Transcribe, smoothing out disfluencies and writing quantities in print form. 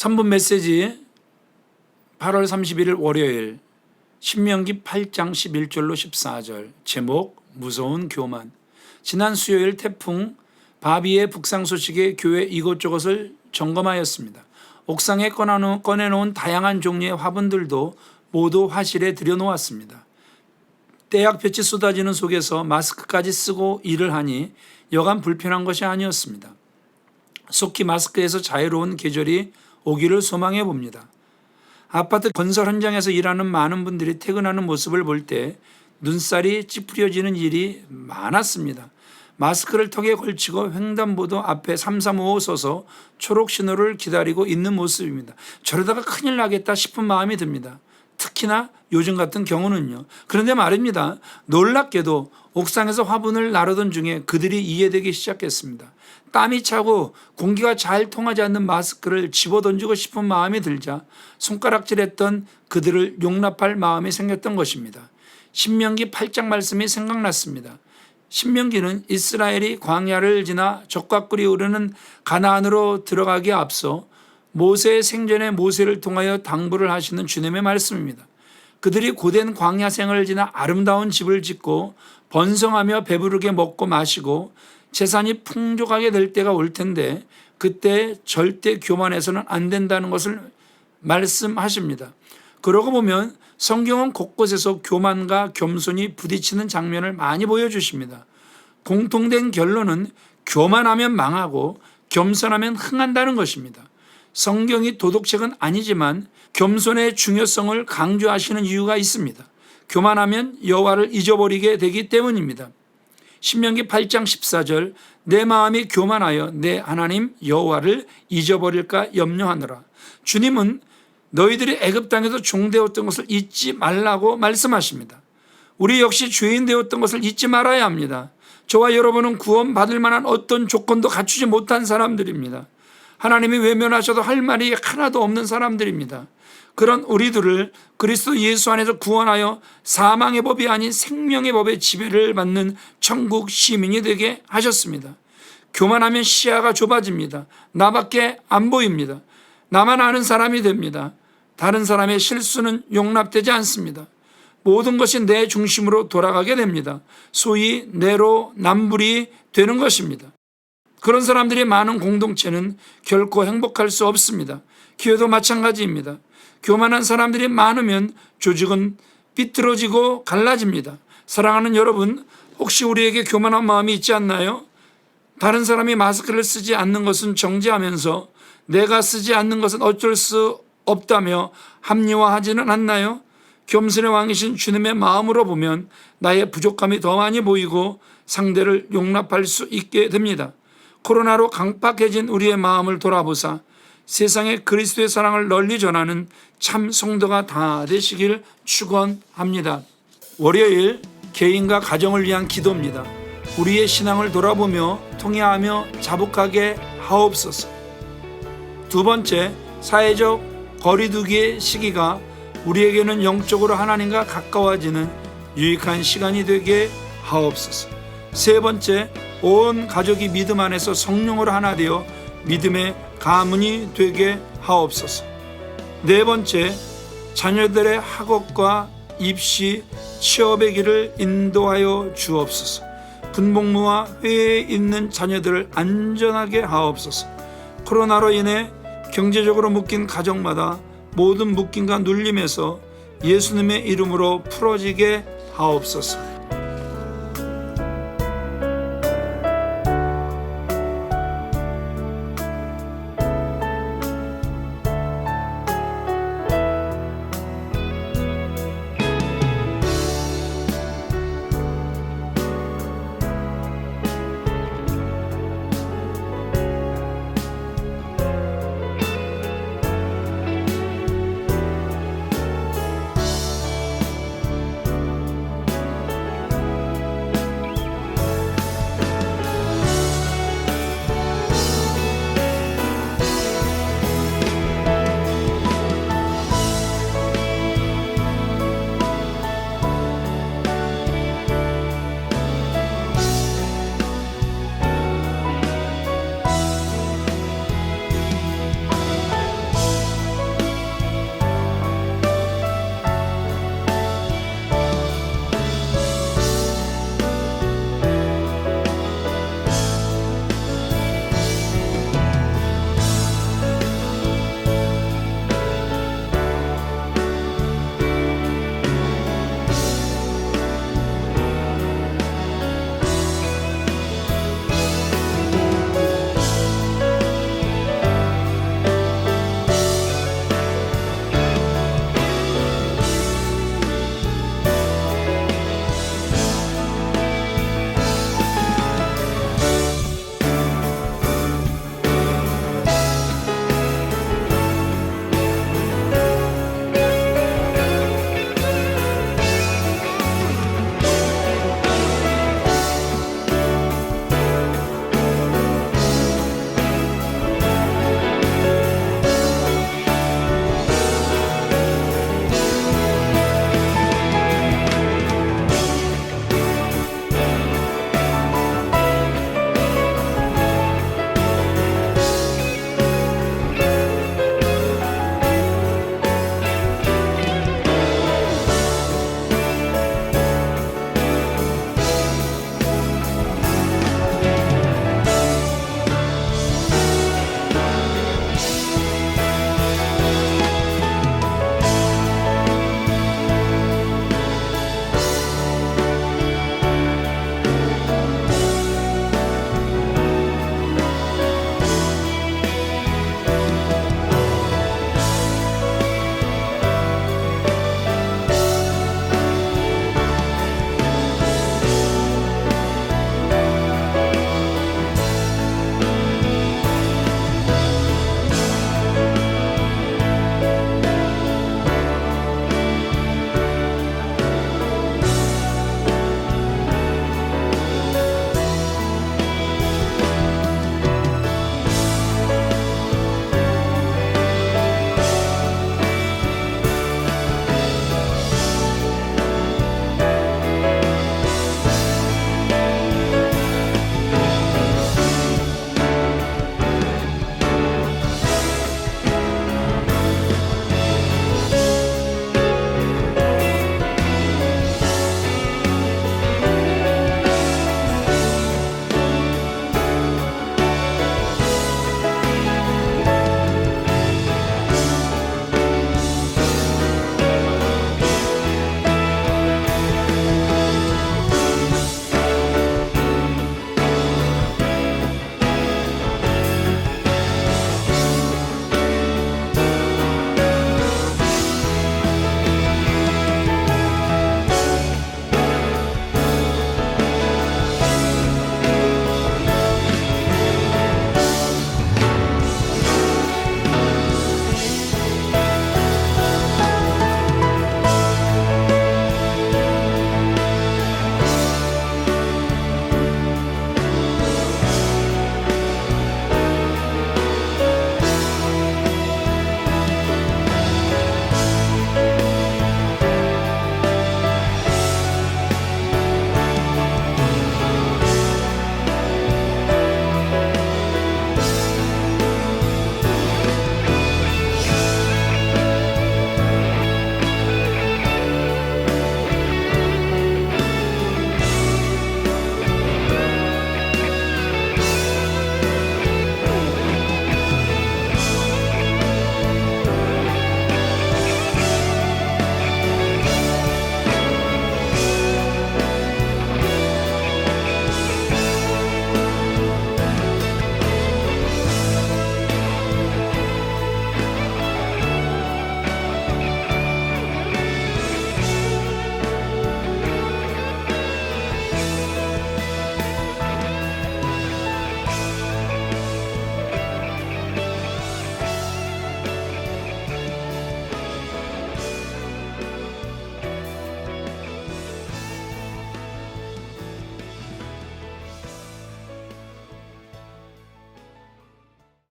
3분 메시지 8월 31일 월요일 신명기 8장 11절로 14절 제목 무서운 교만. 지난 수요일 태풍 바비의 북상 소식에 교회 이곳저곳을 점검하였습니다. 옥상에 꺼내놓은 다양한 종류의 화분들도 모두 화실에 들여놓았습니다. 떼약볕이 쏟아지는 속에서 마스크까지 쓰고 일을 하니 여간 불편한 것이 아니었습니다. 속히 마스크에서 자유로운 계절이 오기를 소망해 봅니다. 아파트 건설 현장에서 일하는 많은 분들이 퇴근하는 모습을 볼 때 눈살이 찌푸려지는 일이 많았습니다. 마스크를 턱에 걸치고 횡단보도 앞에 3355 서서 초록 신호를 기다리고 있는 모습입니다. 저러다가 큰일 나겠다 싶은 마음이 듭니다. 특히나 요즘 같은 경우는요. 그런데 말입니다. 놀랍게도 옥상에서 화분을 나르던 중에 그들이 이해되기 시작했습니다. 땀이 차고 공기가 잘 통하지 않는 마스크를 집어던지고 싶은 마음이 들자 손가락질했던 그들을 용납할 마음이 생겼던 것입니다. 신명기 8장 말씀이 생각났습니다. 신명기는 이스라엘이 광야를 지나 적과 꿀이 흐르는 가나안으로 들어가기에 앞서 모세의 생전에 모세를 통하여 당부를 하시는 주님의 말씀입니다. 그들이 고된 광야 생활을 지나 아름다운 집을 짓고 번성하며 배부르게 먹고 마시고 재산이 풍족하게 될 때가 올 텐데 그때 절대 교만해서는 안 된다는 것을 말씀하십니다. 그러고 보면 성경은 곳곳에서 교만과 겸손이 부딪히는 장면을 많이 보여주십니다. 공통된 결론은 교만하면 망하고 겸손하면 흥한다는 것입니다. 성경이 도덕책은 아니지만 겸손의 중요성을 강조하시는 이유가 있습니다. 교만하면 여호와를 잊어버리게 되기 때문입니다. 신명기 8장 14절 내 마음이 교만하여 내 하나님 여호와를 잊어버릴까 염려하느라. 주님은 너희들이 애굽 땅에서 종되었던 것을 잊지 말라고 말씀하십니다. 우리 역시 죄인 되었던 것을 잊지 말아야 합니다. 저와 여러분은 구원받을 만한 어떤 조건도 갖추지 못한 사람들입니다. 하나님이 외면하셔도 할 말이 하나도 없는 사람들입니다. 그런 우리들을 그리스도 예수 안에서 구원하여 사망의 법이 아닌 생명의 법의 지배를 받는 천국 시민이 되게 하셨습니다. 교만하면 시야가 좁아집니다. 나밖에 안 보입니다. 나만 아는 사람이 됩니다. 다른 사람의 실수는 용납되지 않습니다. 모든 것이 내 중심으로 돌아가게 됩니다. 소위 내로남불이 되는 것입니다. 그런 사람들이 많은 공동체는 결코 행복할 수 없습니다. 교회도 마찬가지입니다. 교만한 사람들이 많으면 조직은 삐뚤어지고 갈라집니다. 사랑하는 여러분, 혹시 우리에게 교만한 마음이 있지 않나요? 다른 사람이 마스크를 쓰지 않는 것은 정죄하면서 내가 쓰지 않는 것은 어쩔 수 없다며 합리화하지는 않나요? 겸손의 왕이신 주님의 마음으로 보면 나의 부족함이 더 많이 보이고 상대를 용납할 수 있게 됩니다. 코로나로 강팍해진 우리의 마음을 돌아보사 세상에 그리스도의 사랑을 널리 전하는 참 성도가 다 되시길 축원합니다. 월요일 개인과 가정을 위한 기도입니다. 우리의 신앙을 돌아보며 통회하며 자복하게 하옵소서. 두 번째, 사회적 거리두기의 시기가 우리에게는 영적으로 하나님과 가까워지는 유익한 시간이 되게 하옵소서. 세 번째, 온 가족이 믿음 안에서 성령으로 하나 되어 믿음의 가문이 되게 하옵소서. 네 번째, 자녀들의 학업과 입시, 취업의 길을 인도하여 주옵소서. 분복무와 회의에 있는 자녀들을 안전하게 하옵소서. 코로나로 인해 경제적으로 묶인 가정마다 모든 묶임과 눌림에서 예수님의 이름으로 풀어지게 하옵소서.